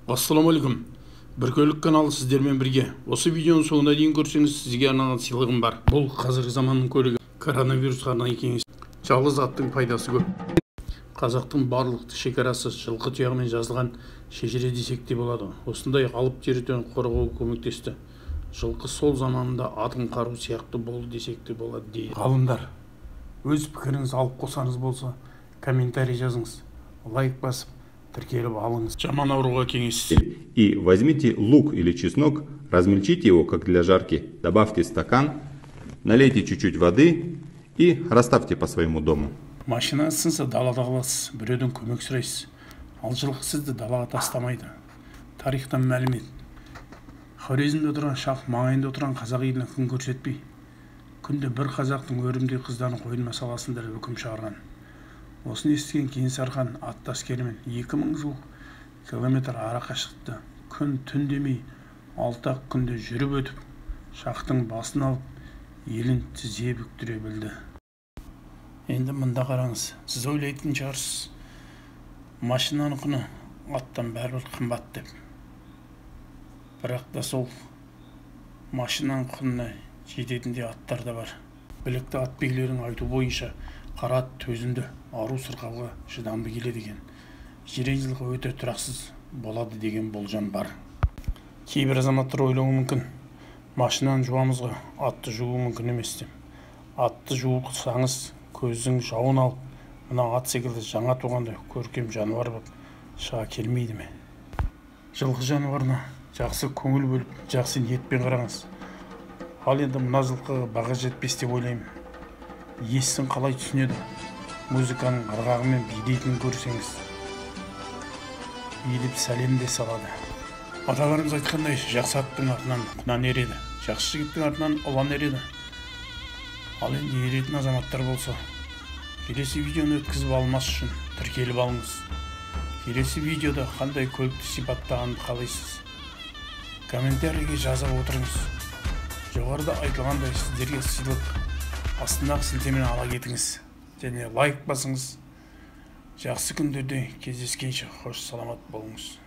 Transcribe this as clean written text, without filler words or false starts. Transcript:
Ассаламалейкум. Біркөлік каналы сіздермен бірге. Осы видеоның соңына дейін көрсеңіз, сізге арналған сыйлығым бар. Бұл қазіргі заманның көлігі. Коронавирусқа арнайы кеңес. Жалғыз аттың пайдасы көп. Қазақтың барлық шекарасы жылқы тұяғымен жазылған шежіре десек те болады. Осындай алып территорияны қорғауға көмектесті. Жылқы сол заманында атын қару сияқты болды десек те болады дейді. Ғалымдар, өз пікіріңіз алып қосаңыз болса, комментарий жазыңыз. Лайк басып, тіркеліп алыңыз. Жаман ауруға кеңес. И возьмите лук или чеснок, размельчите его, как для жарки, добавьте стакан, налейте чуть-чуть воды и расставьте по своему дому. Машина сынса далада қаласыз, біреуден көмек сұрайсыз. Ал жылқы сізді далаға тастамайды. Тарихтан мәлімет. Хорезмде отырған шах маңайында отырған қазақ еліне күн көрсетпей, күнде бір қазақтың өрімдей қыздарын қойын масаласында үкім шығарған. Осыны естіген Кенесары хан атты әскерімен 2000 жыл километр ара қашықтықты күн түн демей 6 күнде жүріп өтіп, шахтың басын алып, елін тізе бүктіре білді. Енді мында қараңыз, сіз ойлайтын шығарсыз, машинаның құны аттан бәрібір қымбат деп. Бірақ та сол машинаның құнына жететіндей аттар да бар. Білікті ат билерінің айту бойынша қара ат төзімді, ару сырқауға шыдамды келеді екен. Жирен жылқы өте тұрақсыз болады деген болжам бар. Кейбір азаматтар ойлауы мүмкін, машинаны жуамызға атты жуу мүмкін емес деп. Атты жуылсаңыз көздің жауын алып, мына ат секілді жаңа туғандай көркем жануар болып шыға келмейді ме? Жылқы жануарына жақсы көңіл бөліп, жақсы ниетпен қараңыз. Ал енді мына жылқыға баға жетпес деп ойлаймын. Естісін қалай түсінеді, музыканың ырғағымен билейтінін көрсеңіз, билеп сәлем де салады. Аталарымыз айтқандай, жақсы аттың артынан құнан ереді, жақсы жігіттің артынан ұлан ереді. Ал енді еретін азаматтар болса, келесі видеоны өткізіп алмас үшін тіркеліп алыңыз. Келесі видеода қандай көлікті сипаттағанды қалайсыз? Комментарийге жазып отырыңыз. Жоғарыда айтылғандай сіздерге сыйлық астындағы сілтемені ала кетіңіз және лайк басыңыз. Жақсы күндерде кездескенше қош саламат болыңыз.